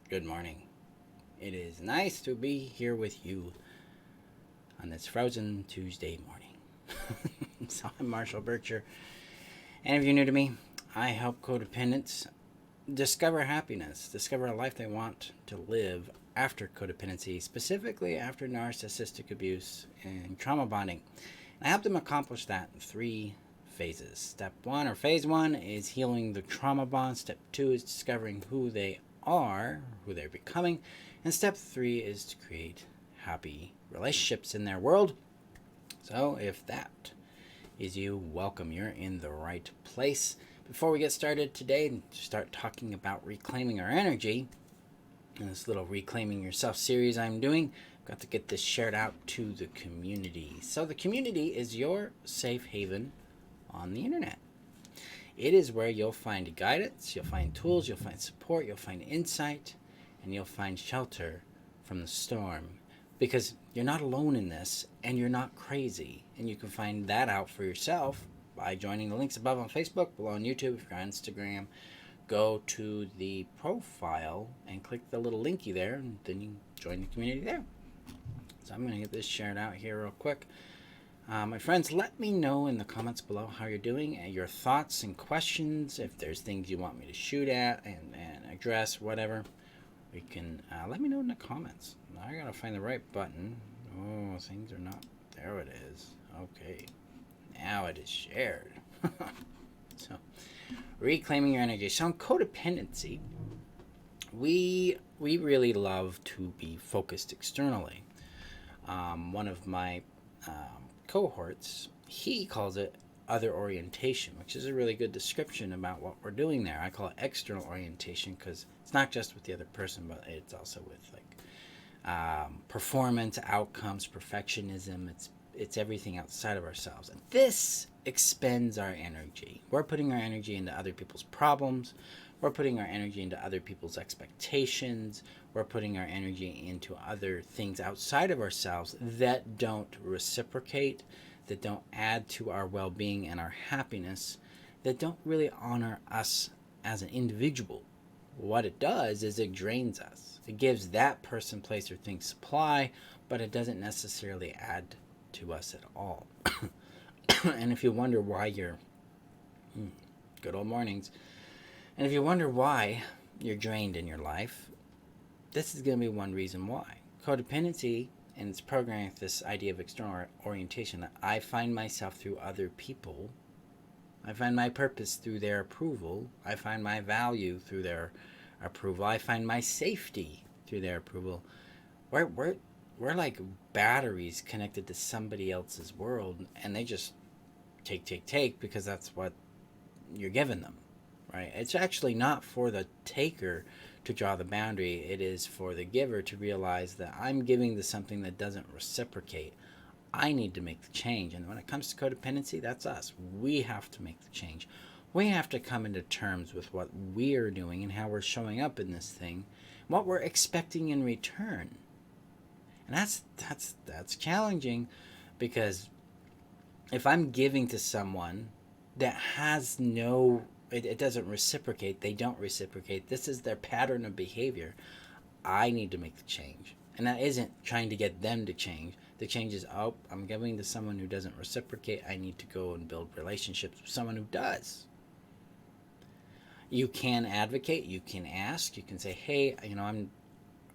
Good morning. It is nice to be here with you on this frozen Tuesday morning. So I'm Marshall Burtcher, and if you're new to me, I help codependents discover happiness, discover a life they want to live after codependency, specifically after narcissistic abuse and trauma bonding. And I help them accomplish that in three phases. Step one, or phase one, is healing the trauma bond. Step two is discovering who they are, who they're becoming. And step three is to create happy relationships in their world. So if that is you, welcome. You're in the right place. Before we get started today and start talking about reclaiming our energy, in this little Reclaiming Yourself series I'm doing, I've got to get this shared out to the community. So the community is your safe haven on the internet. It is where you'll find guidance, you'll find tools, you'll find support, you'll find insight, and you'll find shelter from the storm. Because you're not alone in this, and you're not crazy. And you can find that out for yourself by joining the links above on Facebook, below on YouTube, if you're on Instagram. Go to the profile and click the little linky there, and then you can join the community there. So I'm going to get this shared out here real quick. My friends, let me know in the comments below how you're doing, and your thoughts and questions. If there's things you want me to shoot at and address, whatever, you can let me know in the comments. Now I gotta find the right button. Oh, things are not. There it is. Okay, now it is shared. So, reclaiming your energy. So, in codependency, we really love to be focused externally. One of my cohorts, he calls it other orientation, which is a really good description about what we're doing there. I call it external orientation because it's not just with the other person, but it's also with performance, outcomes, perfectionism. It's everything outside of ourselves, and this expends our energy. We're putting our energy into other people's problems. We're putting our energy into other people's expectations. We're putting our energy into other things outside of ourselves that don't reciprocate, that don't add to our well-being and our happiness, that don't really honor us as an individual. What it does is it drains us. It gives that person, place, or thing supply, but it doesn't necessarily add to us at all. And if you wonder why you're good old mornings, and if you wonder why you're drained in your life, this is going to be one reason why. Codependency and its programming with this idea of external orientation, that I find myself through other people. I find my purpose through their approval. I find my value through their approval. I find my safety through their approval. We're like batteries connected to somebody else's world, and they just take because that's what you're giving them. Right? It's actually not for the taker to draw the boundary. It is for the giver to realize that I'm giving to something that doesn't reciprocate. I need to make the change. And when it comes to codependency, that's us. We have to make the change. We have to come into terms with what we're doing and how we're showing up in this thing, what we're expecting in return. And that's challenging, because if I'm giving to someone that has it doesn't reciprocate, they don't reciprocate, this is their pattern of behavior, I need to make the change. And that isn't trying to get them to change. The change is, I'm giving to someone who doesn't reciprocate. I need to go and build relationships with someone who does. You can advocate, you can ask, you can say, hey,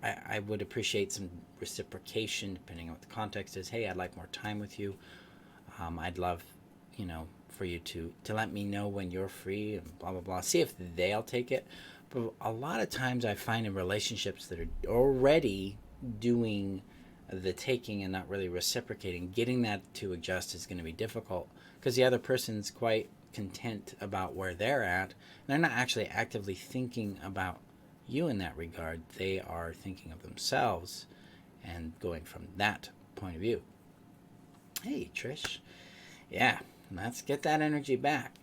I would appreciate some reciprocation, depending on what the context is. Hey, I'd like more time with you. I'd love, for you to let me know when you're free, and blah, blah, blah. See if they'll take it. But a lot of times I find in relationships that are already doing the taking and not really reciprocating, getting that to adjust is going to be difficult, because the other person's quite content about where they're at. And they're not actually actively thinking about you in that regard. They are thinking of themselves and going from that point of view. Hey, Trish. Yeah, let's get that energy back.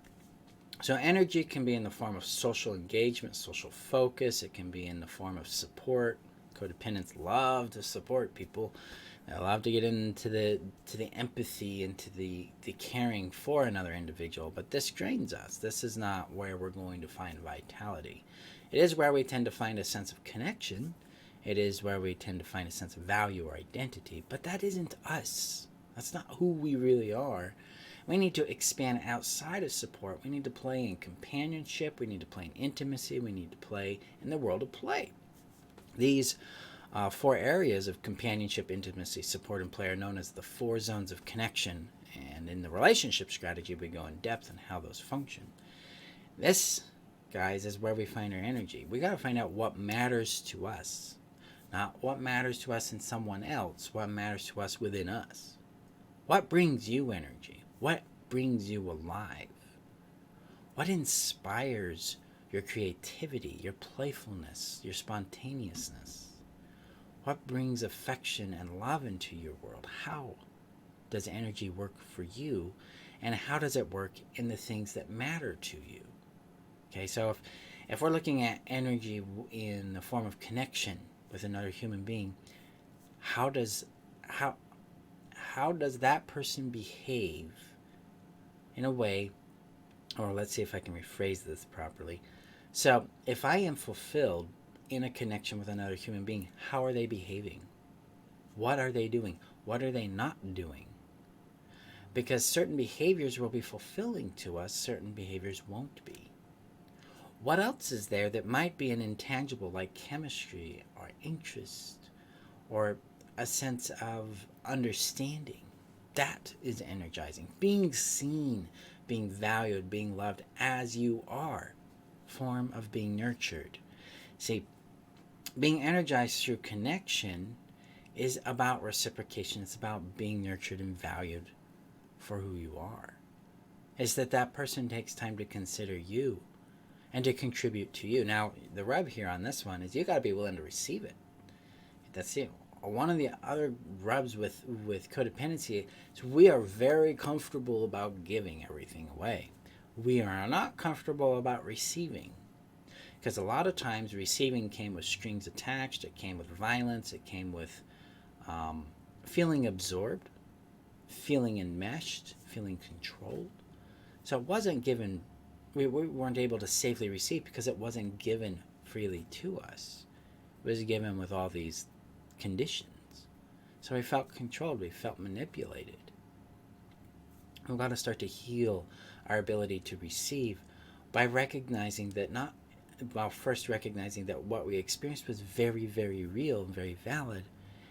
So energy can be in the form of social engagement, social focus. It can be in the form of support. Codependents love to support people. They love to get into the empathy, into the caring for another individual. But this drains us. This is not where we're going to find vitality. It is where we tend to find a sense of connection. It is where we tend to find a sense of value or identity. But that isn't us. That's not who we really are. We need to expand outside of support. We need to play in companionship. We need to play in intimacy. We need to play in the world of play. These 4 areas of companionship, intimacy, support, and play are known as the 4 zones of connection. And in the relationship strategy, we go in depth on how those function. This, guys, is where we find our energy. We got to find out what matters to us, not what matters to us in someone else, what matters to us within us. What brings you energy? What brings you alive? What inspires your creativity, your playfulness, your spontaneousness? What brings affection and love into your world? How does energy work for you? And how does it work in the things that matter to you? Okay, so if we're looking at energy in the form of connection with another human being, how does that person behave in a way, or let's see if I can rephrase this properly. So if I am fulfilled in a connection with another human being, how are they behaving? What are they doing? What are they not doing? Because certain behaviors will be fulfilling to us, certain behaviors won't be. What else is there that might be an intangible, like chemistry or interest or a sense of understanding? That is energizing. Being seen, being valued, being loved as you are, form of being nurtured. See, being energized through connection is about reciprocation. It's about being nurtured and valued for who you are. It's that person takes time to consider you and to contribute to you. Now, the rub here on this one is you got to be willing to receive it. That's it. One of the other rubs with codependency is we are very comfortable about giving everything away. We are not comfortable about receiving. Because a lot of times receiving came with strings attached, it came with violence, it came with feeling absorbed, feeling enmeshed, feeling controlled. So it wasn't given, we weren't able to safely receive because it wasn't given freely to us. It was given with all these conditions. So we felt controlled, we felt manipulated. We've got to start to heal our ability to receive by recognizing that first recognizing that what we experienced was very, very real and very valid.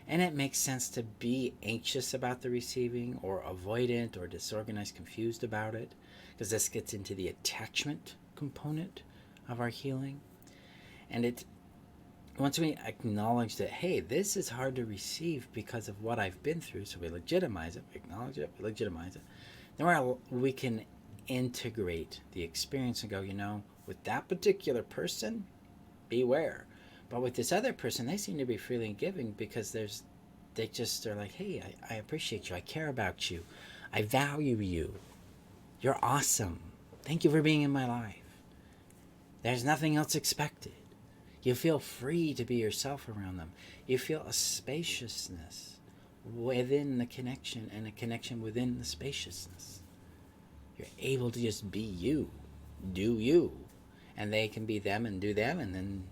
And it makes sense to be anxious about the receiving or avoidant or disorganized, confused about it, because this gets into the attachment component of our healing. And once we acknowledge that, hey, this is hard to receive because of what I've been through, so we legitimize it, we acknowledge it, we legitimize it, then we can integrate the experience and go, with that particular person, beware. But with this other person, they seem to be freely giving because they just are like, hey, I appreciate you, I care about you, I value you, you're awesome, thank you for being in my life. There's nothing else expected. You feel free to be yourself around them. You feel a spaciousness within the connection and a connection within the spaciousness. You're able to just be you, do you, and they can be them and do them, and then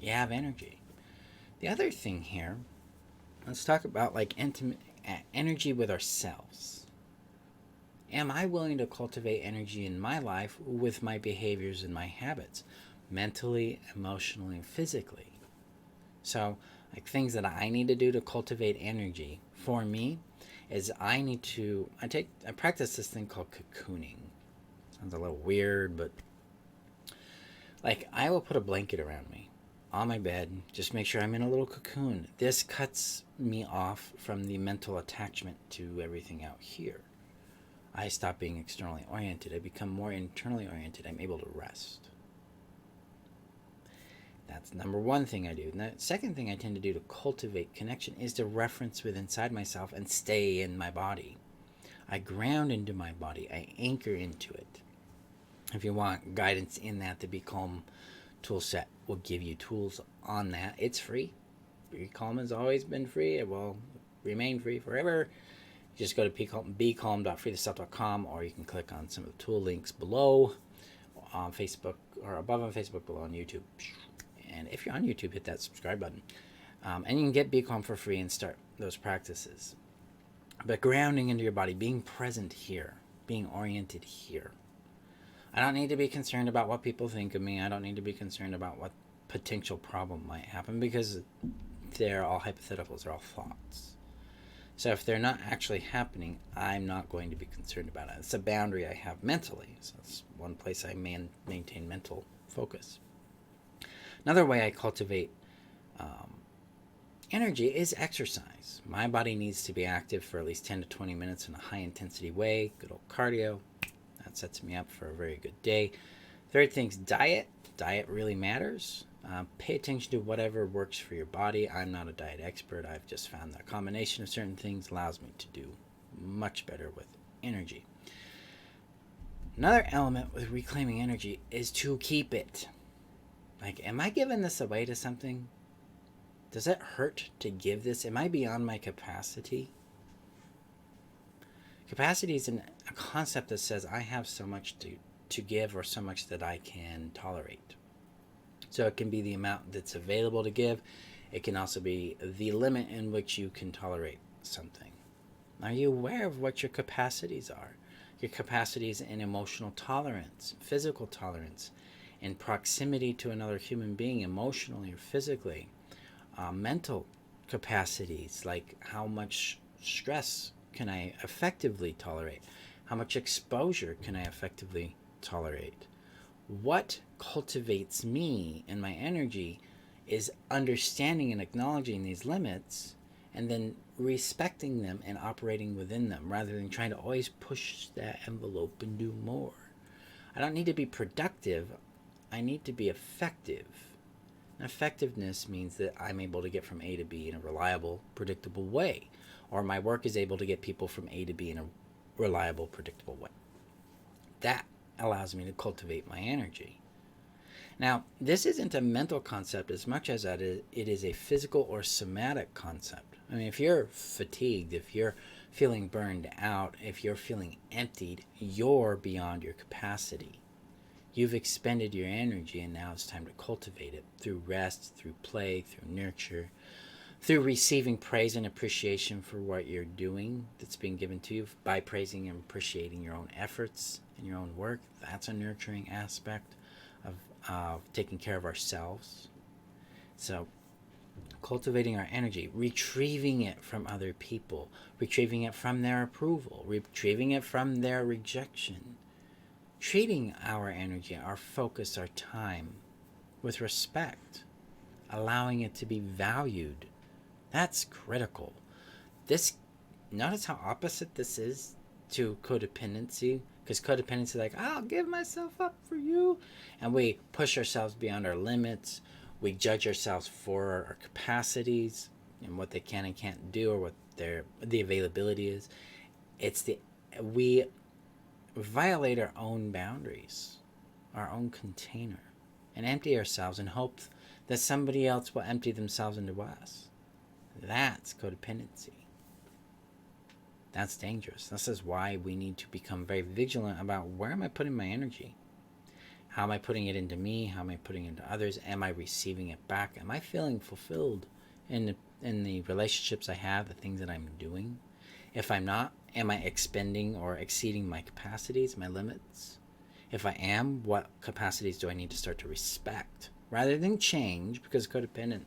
you have energy. The other thing here, let's talk about like intimate energy with ourselves. Am I willing to cultivate energy in my life with my behaviors and my habits, mentally, emotionally, and physically? So, like things that I need to do to cultivate energy for me is I practice this thing called cocooning. Sounds a little weird, but like I will put a blanket around me on my bed, just make sure I'm in a little cocoon. This cuts me off from the mental attachment to everything out here. I stop being externally oriented. I become more internally oriented. I'm able to rest. That's number one thing I do. And the second thing I tend to do to cultivate connection is to reference with inside myself and stay in my body. I ground into my body. I anchor into it. If you want guidance in that, the Be Calm tool set will give you tools on that. It's free. Be Calm has always been free. It will remain free forever. Just go to becalm.freetheself.com, or you can click on some of the tool links below on Facebook or above on Facebook, below on YouTube. And if you're on YouTube, hit that subscribe button. And you can get Be Calm for free and start those practices. But grounding into your body, being present here, being oriented here. I don't need to be concerned about what people think of me. I don't need to be concerned about what potential problem might happen, because they're all hypotheticals, they're all thoughts. So if they're not actually happening, I'm not going to be concerned about it. It's a boundary I have mentally. So it's one place I maintain mental focus. Another way I cultivate energy is exercise. My body needs to be active for at least 10 to 20 minutes in a high intensity way. Good old cardio. That sets me up for a very good day. Third thing's diet. Diet really matters. Pay attention to whatever works for your body. I'm not a diet expert. I've just found that a combination of certain things allows me to do much better with energy. Another element with reclaiming energy is to keep it. Like, am I giving this away to something? Does it hurt to give this? Am I beyond my capacity? Capacity is a concept that says I have so much to give, or so much that I can tolerate. So it can be the amount that's available to give. It can also be the limit in which you can tolerate something. Are you aware of what your capacities are? Your capacities in emotional tolerance, physical tolerance, in proximity to another human being, emotionally or physically. Mental capacities, like how much stress can I effectively tolerate? How much exposure can I effectively tolerate? What cultivates me and my energy is understanding and acknowledging these limits, and then respecting them and operating within them, rather than trying to always push that envelope and do more. I don't need to be productive. I need to be effective. And effectiveness means that I'm able to get from A to B in a reliable, predictable way, or my work is able to get people from A to B in a reliable, predictable way. That allows me to cultivate my energy. Now, this isn't a mental concept as much as it is a physical or somatic concept. I mean, if you're fatigued, if you're feeling burned out, if you're feeling emptied, you're beyond your capacity. You've expended your energy, and now it's time to cultivate it through rest, through play, through nurture, through receiving praise and appreciation for what you're doing that's being given to you, by praising and appreciating your own efforts and your own work. That's a nurturing aspect of taking care of ourselves. So cultivating our energy, retrieving it from other people, retrieving it from their approval, retrieving it from their rejection, treating our energy, our focus, our time with respect, allowing it to be valued. That's critical. Notice how opposite this is to codependency, because codependency is like, I'll give myself up for you, and we push ourselves beyond our limits. We judge ourselves for our capacities and what they can and can't do, or what the availability is. We violate our own boundaries, our own container, and empty ourselves in hopes that somebody else will empty themselves into us. That's codependency. That's dangerous. This is why we need to become very vigilant about, where am I putting my energy? How am I putting it into me? How am I putting it into others? Am I receiving it back? Am I feeling fulfilled in the relationships I have, the things that I'm doing? If I'm not, am I expending or exceeding my capacities, my limits? If I am, what capacities do I need to start to respect rather than change? Because codependent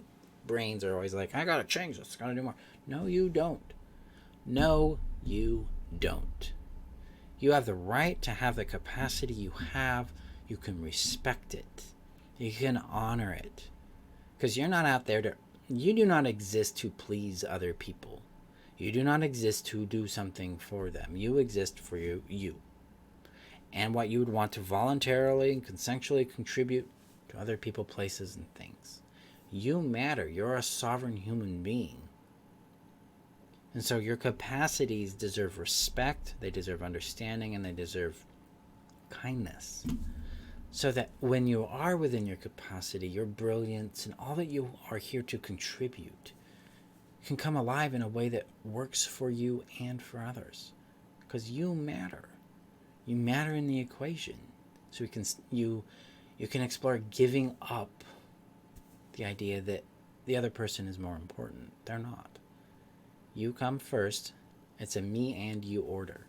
brains are always like, I gotta change this, gotta do more. No, you don't. No, you don't. You have the right to have the capacity you have. You can respect it. You can honor it. Because you're not out there you do not exist to please other people. You do not exist to do something for them. You exist for you. And what you would want to voluntarily and consensually contribute to other people, places, and things. You matter. You're a sovereign human being. And so your capacities deserve respect, they deserve understanding, and they deserve kindness. So that when you are within your capacity, your brilliance, and all that you are here to contribute can come alive in a way that works for you and for others. Because you matter. You matter in the equation. So You can explore giving up the idea that the other person is more important. They're not. You come first. It's a me and you order.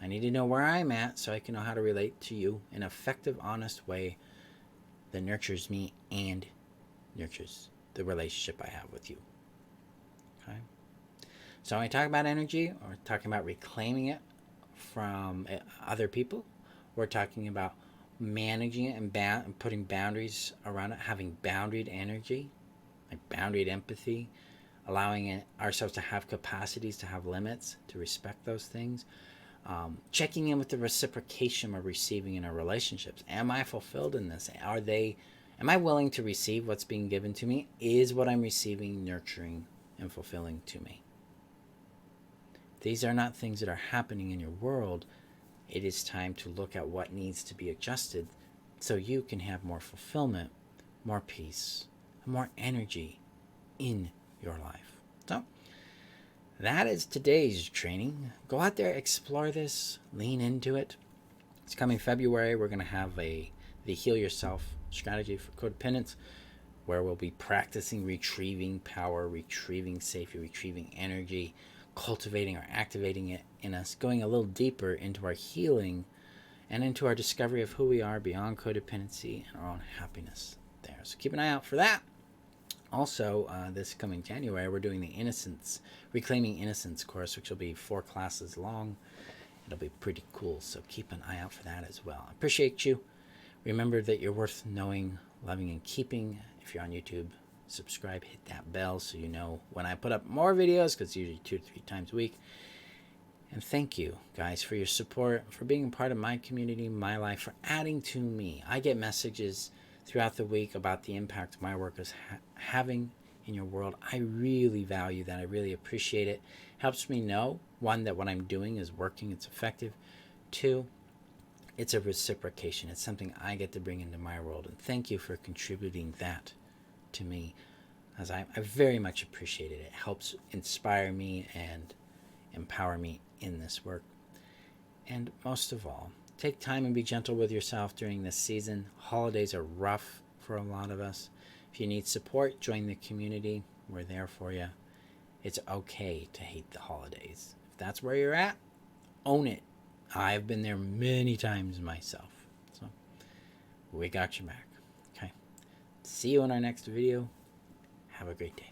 I need to know where I'm at so I can know how to relate to you in an effective, honest way that nurtures me and nurtures the relationship I have with you. Okay? So when I talk about energy, we're talking about reclaiming it from other people. We're talking about managing it and putting boundaries around it, having boundaried energy, like boundaried empathy, allowing ourselves to have capacities, to have limits, to respect those things. Checking in with the reciprocation we're receiving in our relationships. Am I fulfilled in this? Am I willing to receive what's being given to me? Is what I'm receiving nurturing and fulfilling to me? These are not things that are happening in your world. It is time to look at what needs to be adjusted so you can have more fulfillment, more peace, and more energy in your life. So that is today's training. Go out there, explore this, lean into it. It's coming February. We're going to have the Heal Yourself strategy for codependence, where we'll be practicing retrieving power, retrieving safety, retrieving energy, cultivating or activating it in us, going a little deeper into our healing and into our discovery of who we are beyond codependency and our own happiness there. So keep an eye out for that. Also, this coming January, we're doing the Reclaiming Innocence course, which will be 4 classes long. It'll be pretty cool, so keep an eye out for that as well. I appreciate you. Remember that you're worth knowing, loving, and keeping. If you're on YouTube, subscribe, hit that bell so you know when I put up more videos, because it's usually 2 to 3 times a week. And thank you, guys, for your support, for being a part of my community, my life, for adding to me. I get messages throughout the week about the impact my work is having in your world. I really value that. I really appreciate it. Helps me know, 1, that what I'm doing is working, it's effective. 2, it's a reciprocation. It's something I get to bring into my world. And thank you for contributing that to me, as I very much appreciate it. It helps inspire me and empower me in this work. And most of all, take time and be gentle with yourself during this season. Holidays are rough for a lot of us. If you need support, join the community. We're there for you. It's okay to hate the holidays. If that's where you're at, own it. I've been there many times myself. So we got your back. Okay. See you in our next video. Have a great day.